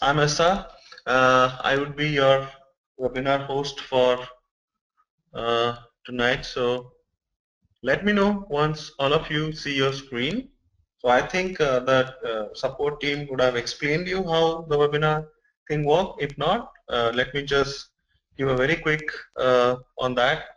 I'm Asa. I would be your webinar host for tonight. So let me know once all of you see your screen. So I think the support team would have explained you how the webinar thing work. If not, let me just give a very quick on that,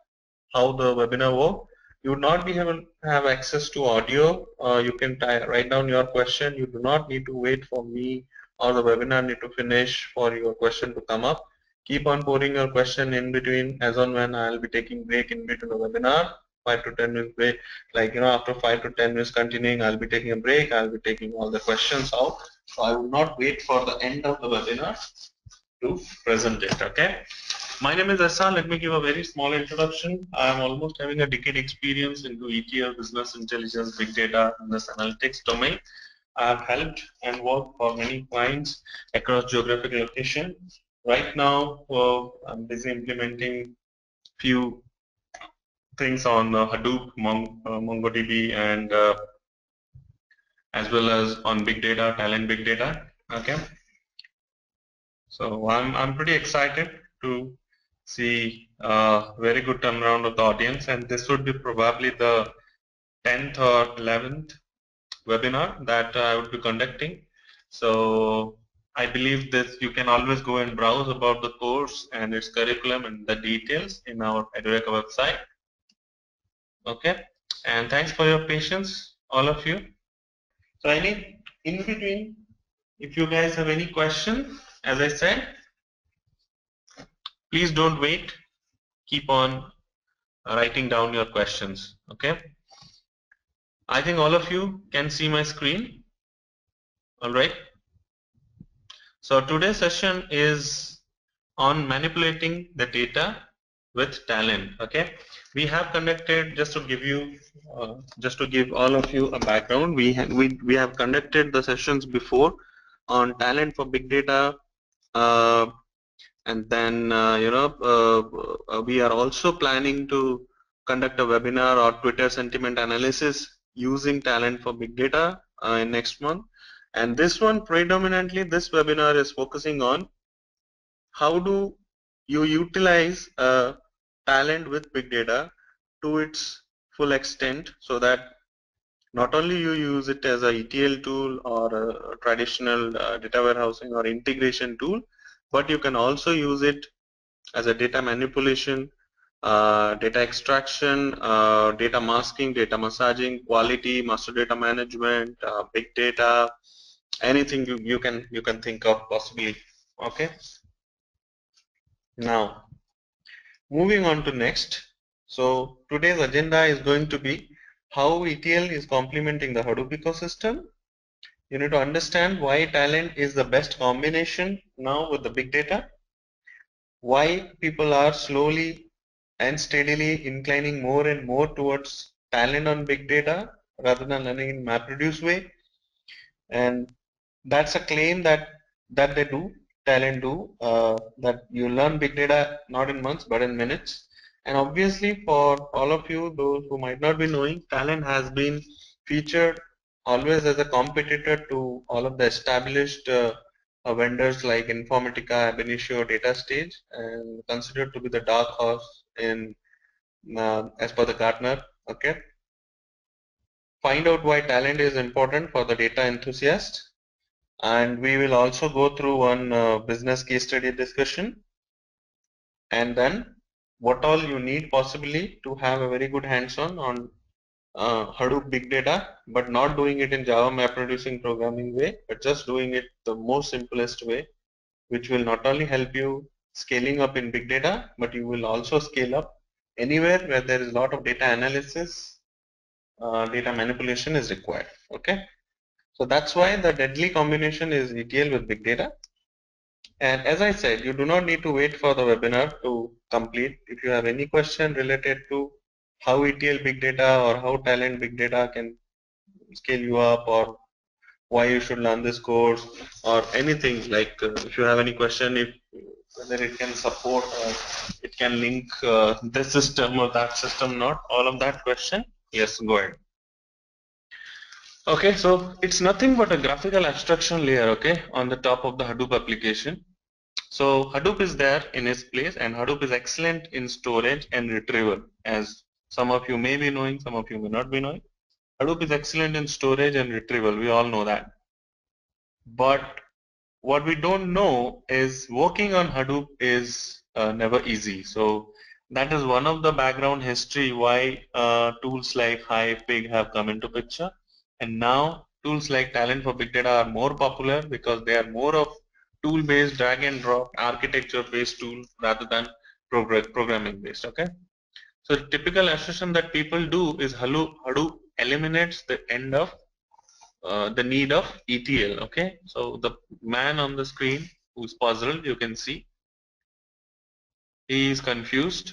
how the webinar work. You would not be able to have access to audio. You can write down your question. You do not need to wait for me or the webinar need to finish for your question to come up. Keep on pouring your question in between as on when I'll be taking break in between the webinar. 5 to 10 minutes break, like after 5 to 10 minutes continuing, I'll be taking a break. I'll be taking all the questions out. So I will not wait for the end of the webinar to present it. Okay. My name is Asa. Let me give a very small introduction. I am almost having a decade experience into ETL, business intelligence, big data, business analytics domain. I have helped and worked for many clients across geographic location. Right now, I'm busy implementing few things on Hadoop, MongoDB, and as well as on big data, Talend big data. Okay, so I'm pretty excited to see very good turnaround of the audience, and this would be probably the 10th or 11th webinar that I would be conducting. So I believe this you can always go and browse about the course and its curriculum and the details in our Edureka website. Okay, and thanks for your patience, all of you. So I need in between, if you guys have any question, as I said, please don't wait. Keep on writing down your questions. Okay. I think all of you can see my screen. All right. So today's session is on manipulating the data with Talend. Okay. We have conducted, just to give you, just to give all of you a background, we have conducted the sessions before on Talend for big data. And then we are also planning to conduct a webinar or Twitter sentiment analysis using Talend for big data in next month. And this one predominantly, this webinar is focusing on how do you utilize Talend with big data to its full extent, so that not only you use it as a ETL tool or a traditional data warehousing or integration tool, but you can also use it as a data manipulation, data extraction, data masking, data massaging, quality, master data management, big data, anything you can think of possibly. Okay. Now, moving on to next. So today's agenda is going to be how ETL is complementing the Hadoop ecosystem. You need to understand why Talend is the best combination now with the big data, why people are slowly and steadily inclining more and more towards Talend on big data rather than learning in MapReduce way. And that's a claim that they do, Talend do, that you learn big data not in months but in minutes. And obviously for all of you, those who might not be knowing, Talend has been featured always as a competitor to all of the established vendors like Informatica, Ab Initio, DataStage, and considered to be the dark horse in as per the Gartner. Okay. Find out why Talend is important for the data enthusiast, and we will also go through one business case study discussion, and then what all you need possibly to have a very good hands-on on Hadoop big data, but not doing it in Java MapReducing programming way, but just doing it the most simplest way, which will not only help you scaling up in big data, but you will also scale up anywhere where there is a lot of data analysis, data manipulation is required. Okay. So that's why the deadly combination is ETL with big data. And as I said, you do not need to wait for the webinar to complete. If you have any question related to how ETL big data or how Talend big data can scale you up, or why you should learn this course, or anything like if you have any question, if whether it can support or it can link this system or that system, not all of that question, yes, go ahead. Okay, so it's nothing but a graphical abstraction layer, okay, on the top of the Hadoop application. So Hadoop is there in its place, and Hadoop is excellent in storage and retrieval, as some of you may be knowing, some of you may not be knowing. Hadoop is excellent in storage and retrieval. We all know that. But what we don't know is working on Hadoop is never easy. So that is one of the background history why tools like Hive, Pig have come into picture. And now tools like Talend for Big Data are more popular because they are more of tool-based, drag and drop, architecture-based tool rather than programming-based. Okay. So the typical assertion that people do is Hadoop eliminates the end of the need of ETL. Okay, so the man on the screen who's puzzled, you can see he is confused.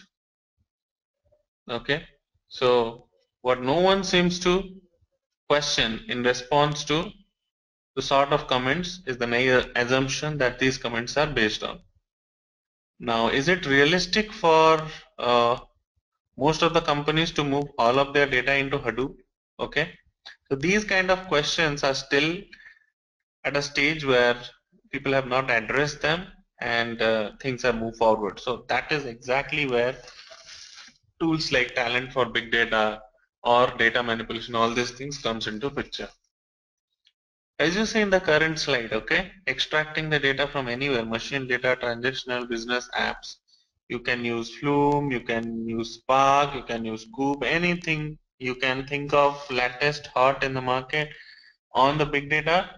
Okay, so what no one seems to question in response to the sort of comments is the assumption that these comments are based on. Now, is it realistic for most of the companies to move all of their data into Hadoop? Okay, so these kind of questions are still at a stage where people have not addressed them, and things have moved forward. So that is exactly where tools like Talent for big data or data manipulation, all these things comes into picture. As you see in the current slide, okay, extracting the data from anywhere, machine data, transactional, business apps. You can use Flume, you can use Spark, you can use Scoop, anything you can think of latest hot in the market. On the big data,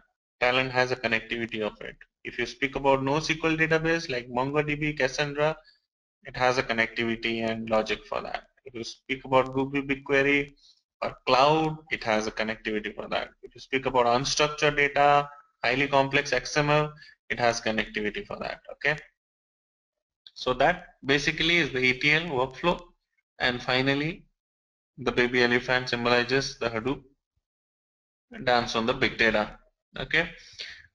Talend has a connectivity of it. If you speak about NoSQL database like MongoDB, Cassandra, it has a connectivity and logic for that. If you speak about Google BigQuery or cloud, it has a connectivity for that. If you speak about unstructured data, highly complex XML, it has connectivity for that. Okay. So that basically is the ETL workflow. And finally, the baby elephant symbolizes the Hadoop dance on the big data. Okay.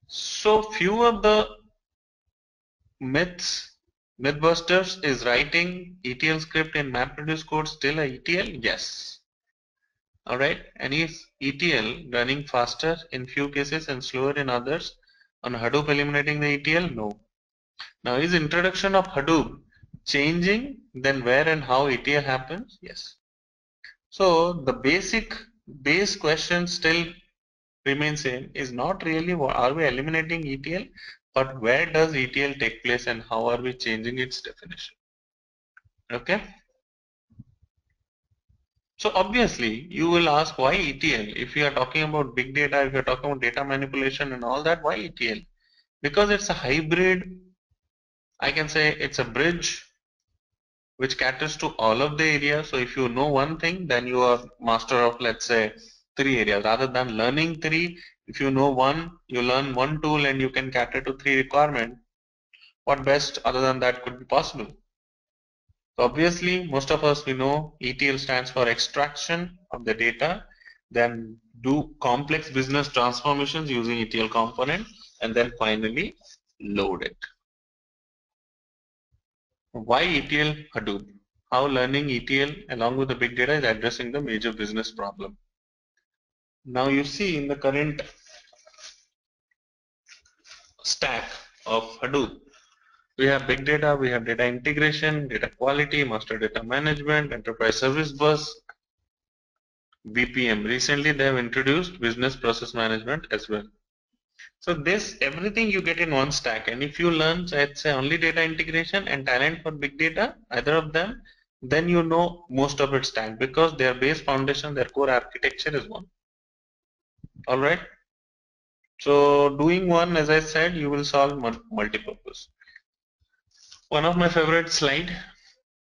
So few of the myths, Mythbusters is writing ETL script in MapReduce code still a ETL? Yes. Alright. And is ETL running faster in few cases and slower in others on Hadoop eliminating the ETL? No. Now is introduction of Hadoop changing then where and how ETL happens? Yes. So the base question still remain same is not really are we eliminating ETL, but where does ETL take place and how are we changing its definition? Okay. So obviously you will ask why ETL? If you are talking about big data, if you are talking about data manipulation and all that, why ETL? Because it's a hybrid, I can say it's a bridge which caters to all of the areas. So if you know one thing, then you are master of, let's say, three areas. Rather than learning three, if you know one, you learn one tool and you can cater to three requirements. What best other than that could be possible? So obviously, most of us we know ETL stands for extraction of the data, then do complex business transformations using ETL component, and then finally load it. Why ETL Hadoop? How learning ETL along with the big data is addressing the major business problem. Now you see in the current stack of Hadoop, we have big data, we have data integration, data quality, master data management, enterprise service bus, BPM. Recently they have introduced business process management as well. So this everything you get in one stack, and if you learn, let's say, only data integration and Talend for big data, either of them, then you know most of its stack because their base foundation, their core architecture is one. All right. So doing one, as I said, you will solve multi-purpose. One of my favorite slide.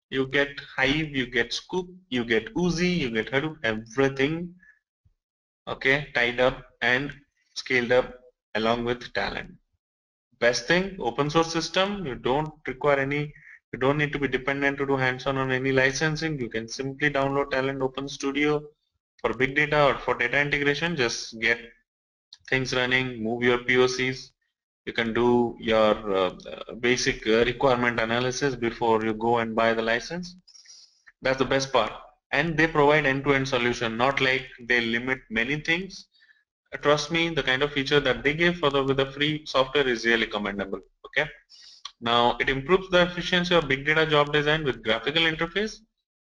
You get Hive, you get Scoop, you get Uzi, you get Hadoop, everything, okay, tied up and scaled up along with Talend. Best thing, open source system, you don't require any, you don't need to be dependent to do hands-on on any licensing. You can simply download Talend Open Studio for big data or for data integration. Just get things running, move your POCs. You can do your basic requirement analysis before you go and buy the license. That's the best part. And they provide end-to-end solution, not like they limit many things. trust me, the kind of feature that they give for the with the free software is really commendable. Okay. Now it improves the efficiency of big data job design with graphical interface,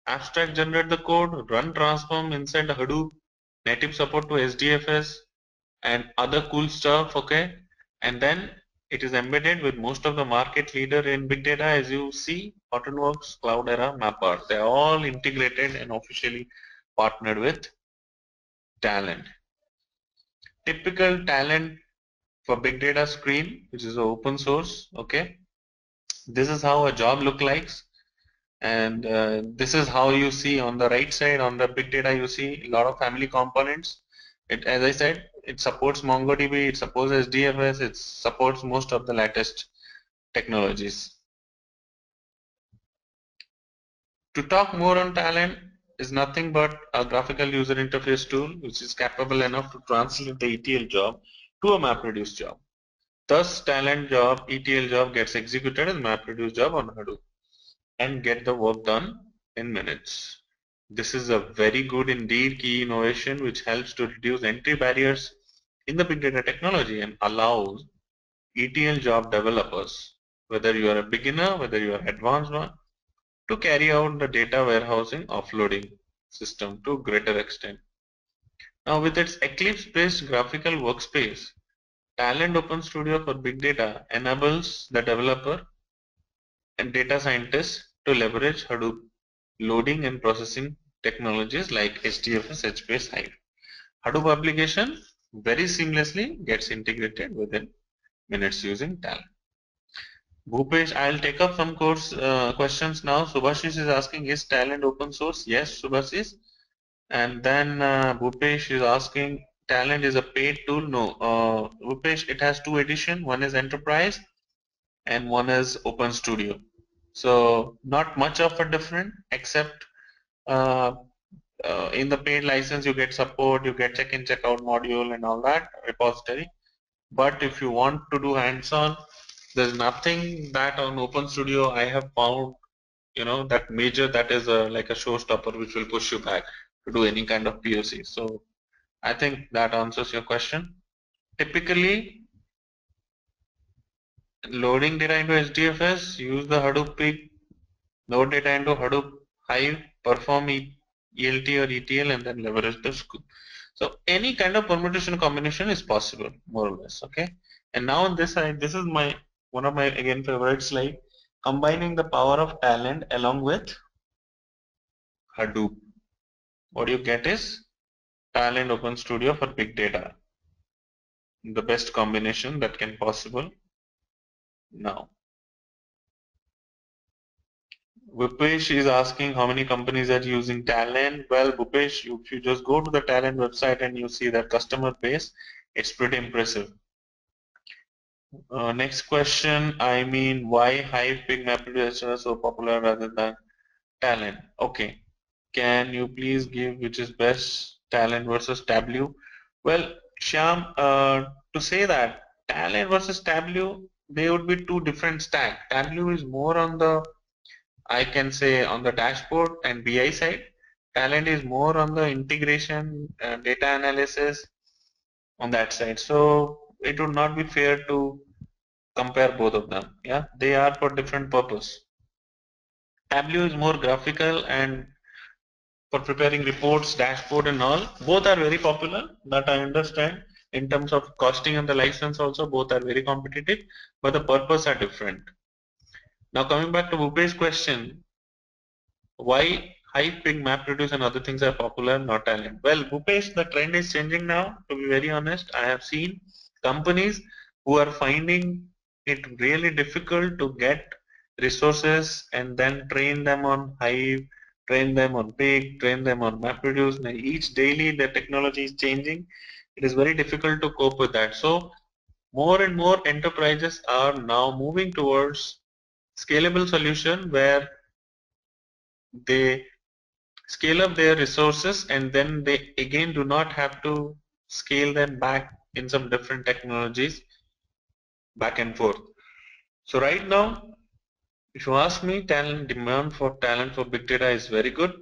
abstract generate the code, run transform inside the Hadoop, native support to SDFS and other cool stuff. Okay. And then it is embedded with most of the market leader in big data, as you see, Hortonworks, Cloudera, Mapper. They are all integrated and officially partnered with Talend. Typical Talend for big data screen, which is open source. Okay, this is how a job look like, and this is how you see on the right side on the big data. You see a lot of family components. It, as I said, it supports MongoDB, it supports SDFS, it supports most of the latest technologies. To talk more on Talend is nothing but a graphical user interface tool which is capable enough to translate the ETL job to a MapReduce job. Thus, Talend job, ETL job gets executed as MapReduce job on Hadoop and get the work done in minutes. This is a very good indeed key innovation which helps to reduce entry barriers in the big data technology and allows ETL job developers, whether you are a beginner, whether you are advanced one, to carry out the data warehousing offloading system to a greater extent. Now with its Eclipse-based graphical workspace, Talend Open Studio for Big Data enables the developer and data scientists to leverage Hadoop loading and processing technologies like HDFS, HBase, Hive. Hadoop application very seamlessly gets integrated within minutes using Talend. Bhupesh, I'll take up some course questions now. Subhashish is asking, is Talend open source? Yes, Subhashish. And then Bhupesh is asking, Talend is a paid tool? No. Bhupesh, it has two editions. One is Enterprise and one is Open Studio. So not much of a difference, except uh, in the paid license you get support, you get check-in, check-out module and all that repository. But if you want to do hands-on, there's nothing that on Open Studio I have found, that major that is like a showstopper which will push you back to do any kind of POC. So I think that answers your question. Typically, loading data into HDFS, use the Hadoop peak, load data into Hadoop Hive, perform ELT or ETL, and then leverage the scoop. So any kind of permutation combination is possible, more or less. Okay. And now on this side, this is my one of my again favorite slide, combining the power of Talend along with Hadoop. What you get is Talend Open Studio for big data, the best combination that can possible now. Bhupesh is asking how many companies are using Talend. Well, Bhupesh, if you just go to the Talend website and you see their customer base, it's pretty impressive. Next question, I mean, why Hive Pig MapReduce are so popular rather than Talend? Okay, can you please give which is best, Talend versus Tableau? Well, Shyam, to say that Talend versus Tableau, they would be two different stack. Tableau is more on the, I can say, on the dashboard and BI side. Talend is more on the integration, data analysis on that side. So it would not be fair to compare both of them. Yeah, they are for different purpose. Tableau is more graphical and for preparing reports, dashboard and all. Both are very popular, that I understand. In terms of costing and the license also, both are very competitive, but the purpose are different. Now coming back to Bhupesh's question, why Hive, Ping, MapReduce and other things are popular, not Talend? Well, Bhupesh, the trend is changing now, to be very honest. I have seen companies who are finding it really difficult to get resources and then train them on Hive, train them on Pig, train them on MapReduce. Now, each daily the technology is changing. It is very difficult to cope with that. So more and more enterprises are now moving towards scalable solution where they scale up their resources and then they again do not have to scale them back in some different technologies back and forth. So right now, if you ask me, demand for talent for big data is very good.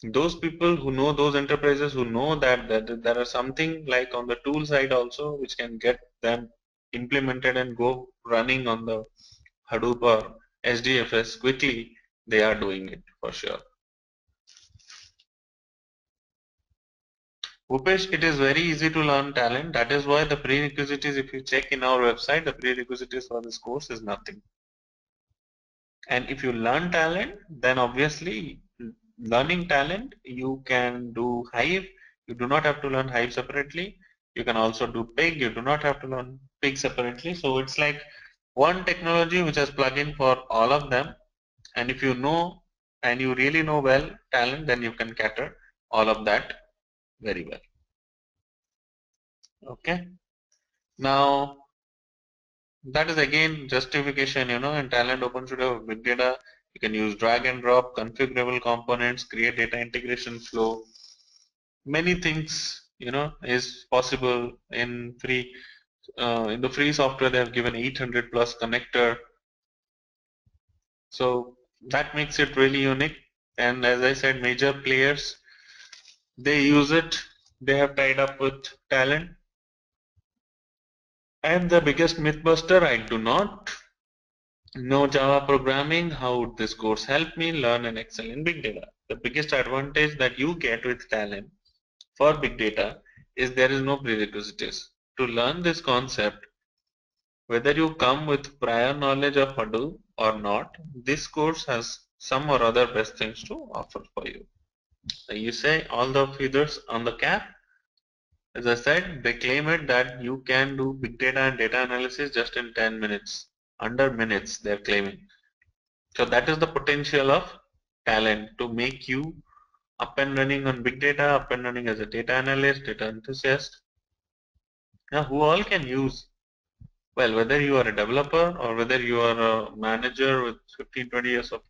Those people who know, those enterprises who know that there are something like on the tool side also which can get them implemented and go running on the Hadoop or SDFS quickly, they are doing it for sure. Upesh, it is very easy to learn Talend. That is why the prerequisites, if you check in our website, the prerequisites for this course is nothing. And if you learn Talend, then obviously learning Talend, you can do Hive. You do not have to learn Hive separately. You can also do Pig. You do not have to learn Pig separately. So it's like one technology which has plugin for all of them. And if you know and you really know well Talend, then you can cater all of that very well. Okay. Now that is again justification, in Talend OpenStudio Big Data, you can use drag and drop, configurable components, create data integration flow. Many things, is possible in free. In the free software, they have given 800 plus connector. So that makes it really unique. And as I said, major players, they use it. They have tied up with Talend. I am the biggest mythbuster. I do not know Java programming. How would this course help me learn and excel in big data? The biggest advantage that you get with Talend for big data is there is no prerequisites. To learn this concept, whether you come with prior knowledge of Hadoop or not, this course has some or other best things to offer for you. You say all the feathers on the cap. As I said, they claim it that you can do big data and data analysis just in 10 minutes. Under minutes, they're claiming. So that is the potential of Talend to make you up and running on big data, up and running as a data analyst, data enthusiast, who all can use. Well, whether you are a developer or whether you are a manager with 15, 20 years of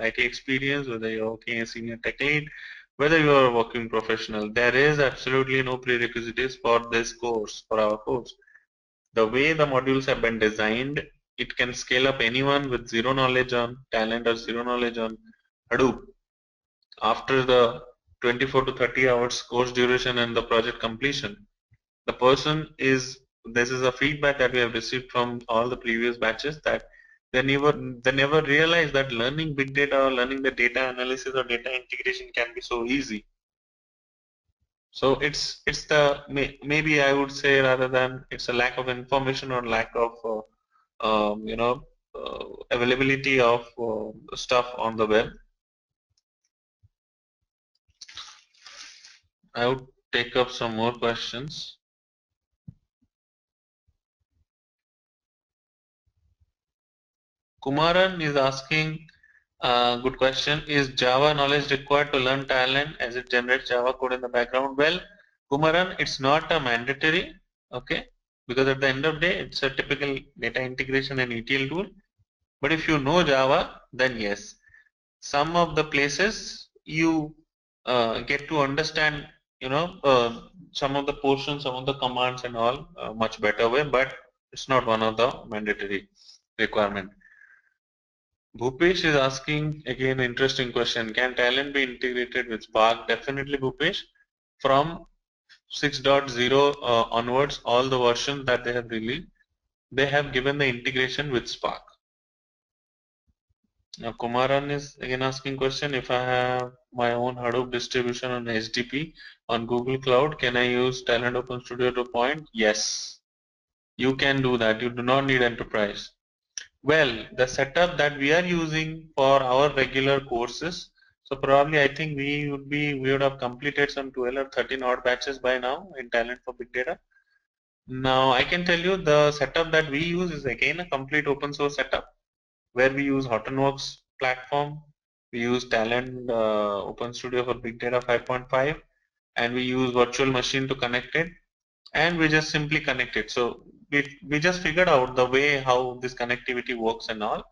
IT experience, whether you're working as senior tech lead, whether you are a working professional, there is absolutely no prerequisites for this course, for our course. The way the modules have been designed, it can scale up anyone with zero knowledge on Talend or zero knowledge on Hadoop. After the 24 to 30 hours course duration and the project completion, the person is, this is a feedback that we have received from all the previous batches, that they never realize that learning big data or learning the data analysis or data integration can be so easy. So it's the maybe I would say, rather than it's a lack of information or lack of availability of stuff on the web. I would take up some more questions. Kumaran is asking, good question, is Java knowledge required to learn Talend as it generates Java code in the background? Well, Kumaran, it's not a mandatory, okay, because at the end of the day, it's a typical data integration and ETL tool. But if you know Java, then yes, some of the places you get to understand, some of the portions, some of the commands and all much better way, but it's not one of the mandatory requirement. Bhupesh is asking again interesting question. Can Talend be integrated with Spark? Definitely, Bhupesh. From 6.0 onwards, all the versions that they have released, they have given the integration with Spark. Now Kumaran is again asking question, if I have my own Hadoop distribution on HDP on Google Cloud, can I use Talend Open Studio to point? Yes, you can do that. You do not need enterprise. Well, the setup that we are using for our regular courses, so probably I think we would have completed some 12 or 13 odd batches by now in Talend for Big Data. Now I can tell you the setup that we use is again a complete open source setup, where we use Hortonworks platform, we use Talend Open Studio for Big Data 5.5, and we use virtual machine to connect it, and we just simply connect it. So we just figured out the way how this connectivity works and all,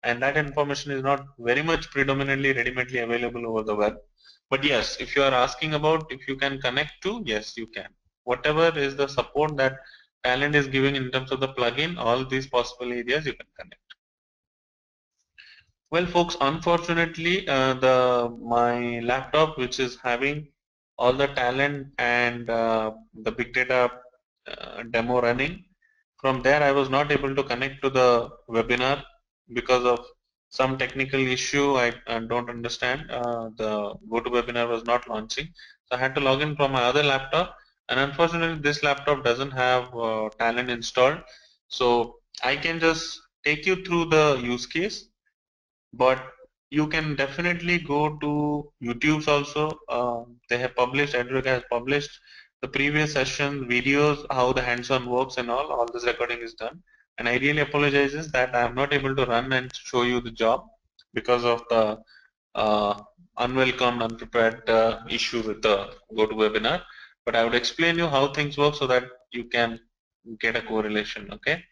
and that information is not very much predominantly ready-madely available over the web. But yes, if you are asking about if you can connect to, yes, you can. Whatever is the support that Talend is giving in terms of the plugin, all these possible areas you can connect. Well, folks, unfortunately, my laptop, which is having all the Talend and the big data demo running, from there I was not able to connect to the webinar because of some technical issue. I don't understand. The GoToWebinar was not launching, so I had to log in from my other laptop. And unfortunately, this laptop doesn't have Talend installed, so I can just take you through the use case, but you can definitely go to YouTube's also. They have published, Edureka has published the previous session videos, how the hands-on works and all this recording is done. And I really apologizes that I am not able to run and show you the job because of the unwelcome, unprepared issue with the GoToWebinar. But I would explain you how things work so that you can get a correlation, okay?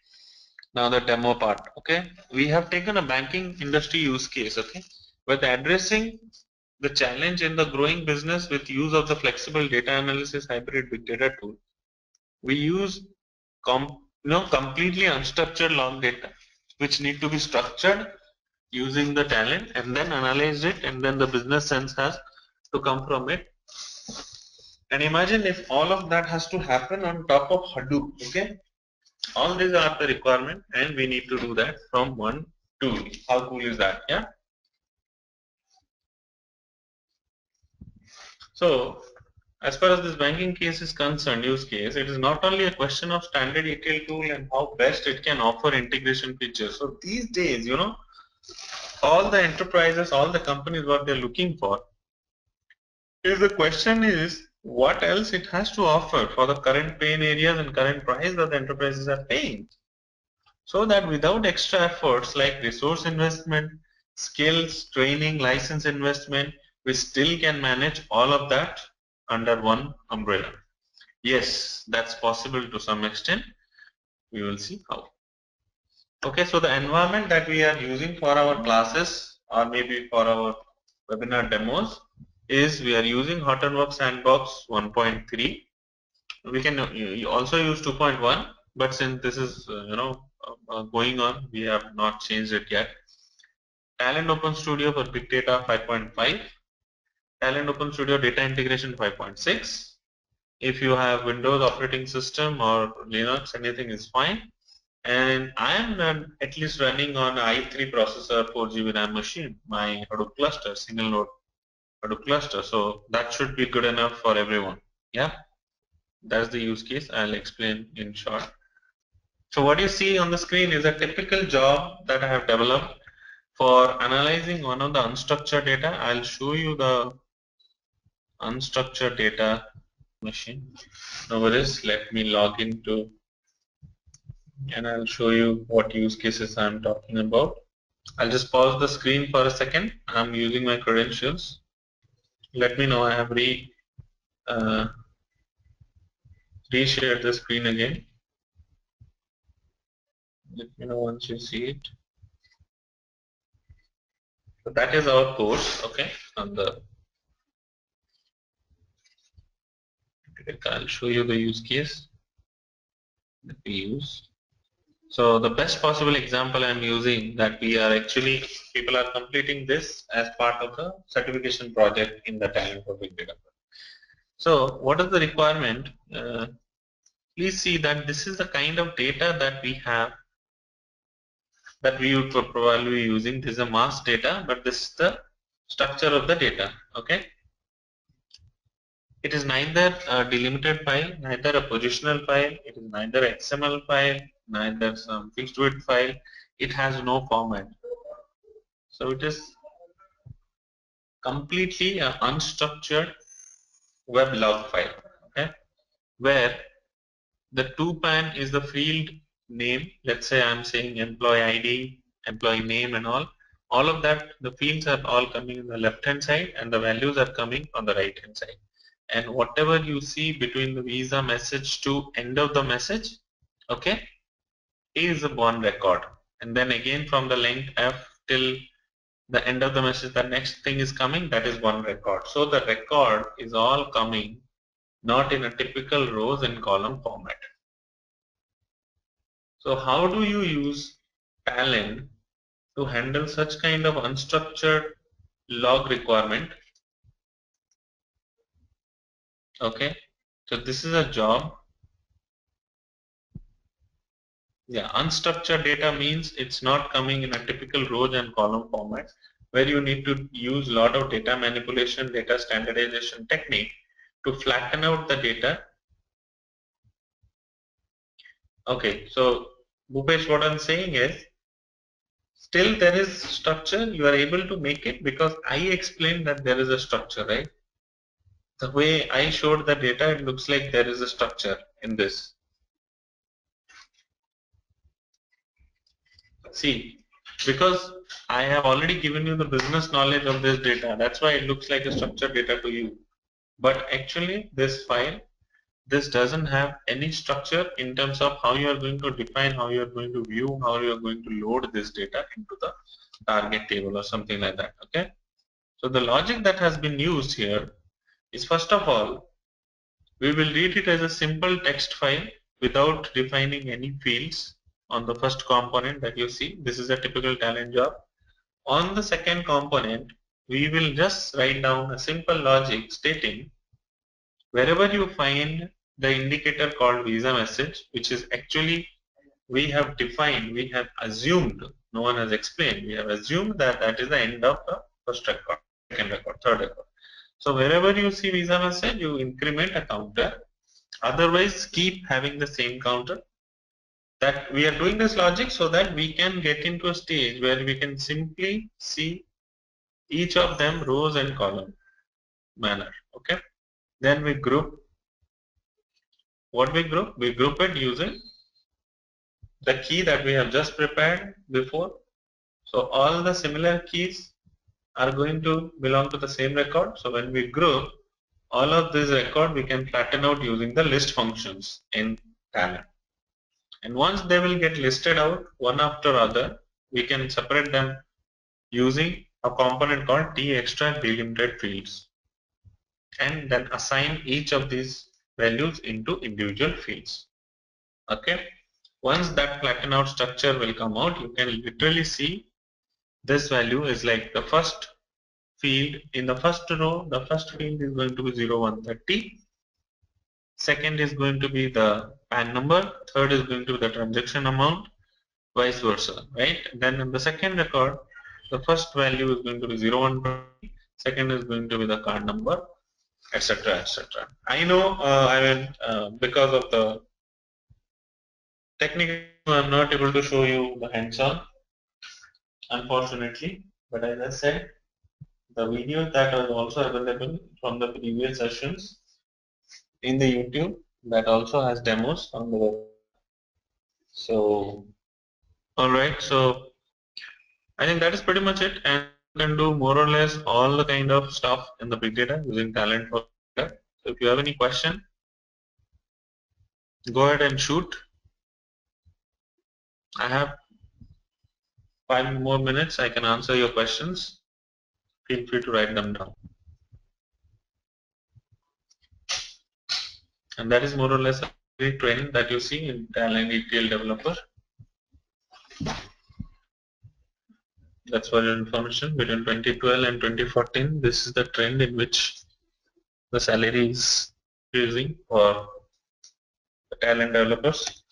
Now the demo part, okay? We have taken a banking industry use case, okay? With addressing the challenge in the growing business with use of the flexible data analysis hybrid big data tool. We use completely unstructured log data, which need to be structured using the Talend and then analyze it, and then the business sense has to come from it. And imagine if all of that has to happen on top of Hadoop, okay? All these are the requirement, and we need to do that from one tool. How cool is that? Yeah. So, as far as this banking case is concerned, use case, it is not only a question of standard ETL tool and how best it can offer integration features. So these days, all the enterprises, all the companies, what they're looking for is, the question is what else it has to offer for the current pain areas and current price that the enterprises are paying. So that without extra efforts like resource investment, skills, training, license investment, we still can manage all of that under one umbrella. Yes, that's possible to some extent. We will see how. Okay, so the environment that we are using for our classes or maybe for our webinar demos is, we are using Hortonworks Sandbox 1.3. We can also use 2.1, but since this is going on, we have not changed it yet. Talend Open Studio for Big Data 5.5, Talend Open Studio Data Integration 5.6. If you have Windows operating system or Linux, anything is fine. And I am at least running on i3 processor, 4 GB RAM machine, my Hadoop cluster, single node Hadoop cluster. So that should be good enough for everyone. Yeah, that's the use case. I'll explain in short. So what you see on the screen is a typical job that I have developed for analyzing one of the unstructured data. I'll show you the unstructured data machine. No worries, let me log into and I'll show you what use cases I'm talking about. I'll just pause the screen for a second. I'm using my credentials. Let me know I have reshared the screen again. Let me know once you see it. So that is our course, okay, on the I'll show you the use case that we use. So the best possible example I'm using, that we are actually, people are completing this as part of the certification project in the Talend for Big Data. So what is the requirement? Please see that this is the kind of data that we have, that we would probably be using. This is a mass data, but this is the structure of the data. Okay. It is neither a delimited file, neither a positional file, it is neither XML file, neither some fixed width file. It has no format. So it is completely an unstructured web log file, okay, where the 2pan is the field name. Let's say I'm saying employee ID, employee name and all of that, the fields are all coming on the left hand side and the values are coming on the right hand side. And whatever you see between the visa message to end of the message, okay, is one record. And then again from the length F till the end of the message, the next thing is coming, that is one record. So the record is all coming not in a typical rows and column format. So how do you use Talend to handle such kind of unstructured log requirement. Okay, so this is a job. Yeah, unstructured data means it's not coming in a typical rows and column format where you need to use a lot of data manipulation, data standardization technique to flatten out the data. Okay, so Bhupesh, what I'm saying is still there is structure, you are able to make it because I explained that there is a structure, right? The way I showed the data, it looks like there is a structure in this. See, because I have already given you the business knowledge of this data, that's why it looks like a structured data to you. But actually, this file, this doesn't have any structure in terms of how you are going to define, how you are going to view, how you are going to load this data into the target table or something like that. Okay. So the logic that has been used here is, first of all, we will read it as a simple text file without defining any fields on the first component that you see. This is a typical Talend job. On the second component, we will just write down a simple logic stating wherever you find the indicator called visa message, which is actually we have defined, we have assumed, no one has explained, we have assumed that that is the end of the first record, second record, third record. So wherever you see visa message, you increment a counter. Otherwise, keep having the same counter. That we are doing this logic so that we can get into a stage where we can simply see each of them rows and column manner. Okay. Then we group. What we group? We group it using the key that we have just prepared before. So all the similar keys are going to belong to the same record. So when we group all of this record, we can flatten out using the list functions in Talend. And once they will get listed out one after other, we can separate them using a component called tExtract delimited fields, and then assign each of these values into individual fields. Okay. Once that flatten out structure will come out, you can literally see this value is like the first field in the first row. The first field is going to be 0130. Second is going to be the PAN number. Third is going to be the transaction amount, vice versa, right? Then in the second record, the first value is going to be 0120. Second is going to be the card number, etc., etc. I know, because of the technical, I'm not able to show you the hands-on, unfortunately. But as I said, the video that are also available from the previous sessions in the YouTube that also has demos on the web. So, all right. So I think that is pretty much it, and you can do more or less all the kind of stuff in the big data using Talend for data. So if you have any question, go ahead and shoot. I have 5 more minutes. I can answer your questions. Feel free to write them down. And that is more or less a trend that you see in Talend ETL developer. That's for your information. Between 2012 and 2014, this is the trend in which the salary is increasing for the Talend developers.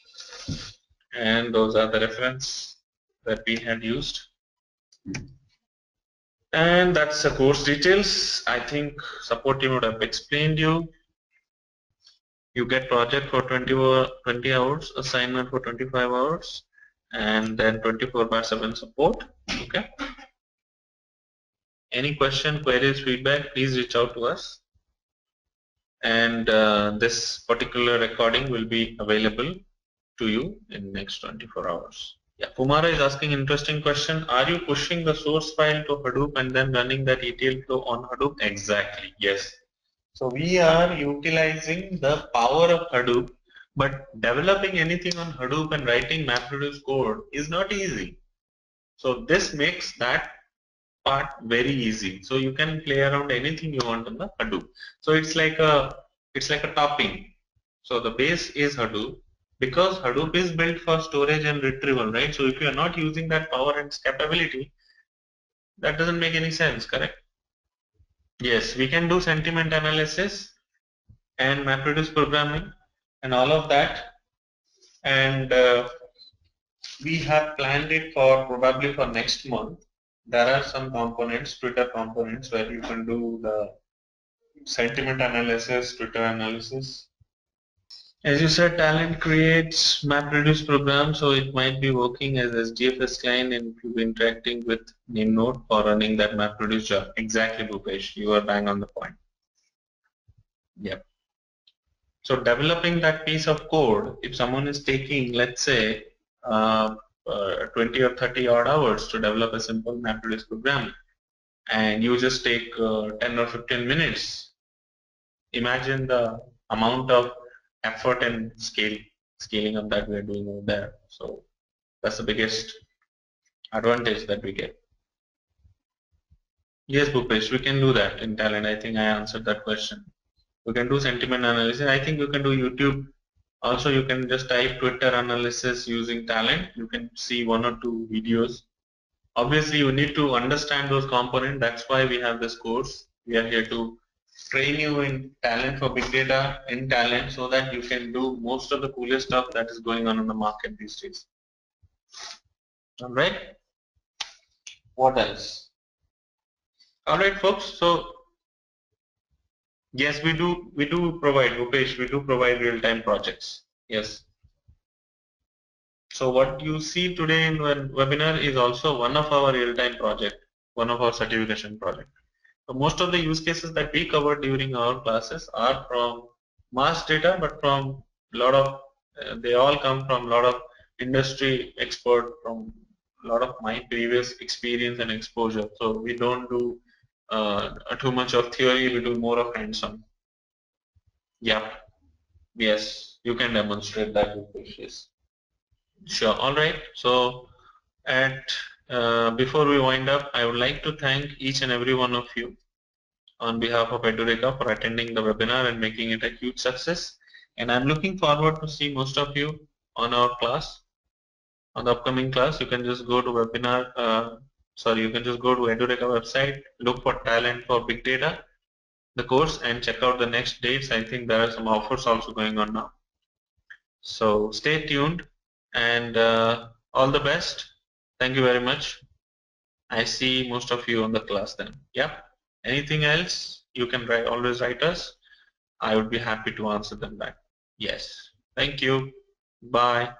And those are the reference that we had used. And that's the course details. I think support team would have explained you. You get project for 20 hours, assignment for 25 hours, and then 24/7 support. Okay. Any question, queries, feedback, please reach out to us. And this particular recording will be available to you in next 24 hours. Yeah, Kumara is asking interesting question. Are you pushing the source file to Hadoop and then running that ETL flow on Hadoop? Exactly, yes. So we are utilizing the power of Hadoop, but developing anything on Hadoop and writing MapReduce code is not easy. So this makes that part very easy. So you can play around anything you want on the Hadoop. So it's like a topping. So the base is Hadoop. because Hadoop is built for storage and retrieval, right? So if you are not using that power and capability, that doesn't make any sense, correct? Yes, we can do sentiment analysis and MapReduce programming and all of that. And we have planned it for probably for next month. There are some components, Twitter components, where you can do the sentiment analysis, Twitter analysis. As you said, Talend creates MapReduce program, so it might be working as SDFS client and if you're interacting with Nimnode for running that MapReduce job. Exactly, Bhupesh, you are bang on the point. Yep. So developing that piece of code, if someone is taking, let's say, 20 or 30 odd hours to develop a simple MapReduce program, and you just take 10 or 15 minutes, imagine the amount of effort and scaling up that we are doing over there. So that's the biggest advantage that we get. Yes, Bhupesh, we can do that in Talend. I think I answered that question. We can do sentiment analysis. I think you can do YouTube. Also, you can just type Twitter analysis using Talend. You can see one or two videos. Obviously, you need to understand those components. That's why we have this course. We are here to train you in Talend for big data in Talend so that you can do most of the coolest stuff that is going on in the market these days. All right. What else? All right, folks. So yes, we do provide, Rupesh, we do provide real-time projects. Yes. So what you see today in webinar is also one of our real-time project, one of our certification project. So most of the use cases that we cover during our classes are from mass data, but from a lot of, they all come from a lot of industry expert, from a lot of my previous experience and exposure. So we don't do too much of theory, we do more of hands-on. Yeah, yes, you can demonstrate that with Yes. Sure, all right. So at before we wind up, I would like to thank each and every one of you on behalf of Edureka for attending the webinar and making it a huge success. And I'm looking forward to see most of you on our class, on the upcoming class. You can just go to webinar, you can just go to Edureka website, look for Talend for Big Data, the course, and check out the next dates. I think there are some offers also going on now. So stay tuned and all the best. Thank you very much. I see most of you on the class then. Yeah. Anything else? You can always write us. I would be happy to answer them back. Yes. Thank you. Bye.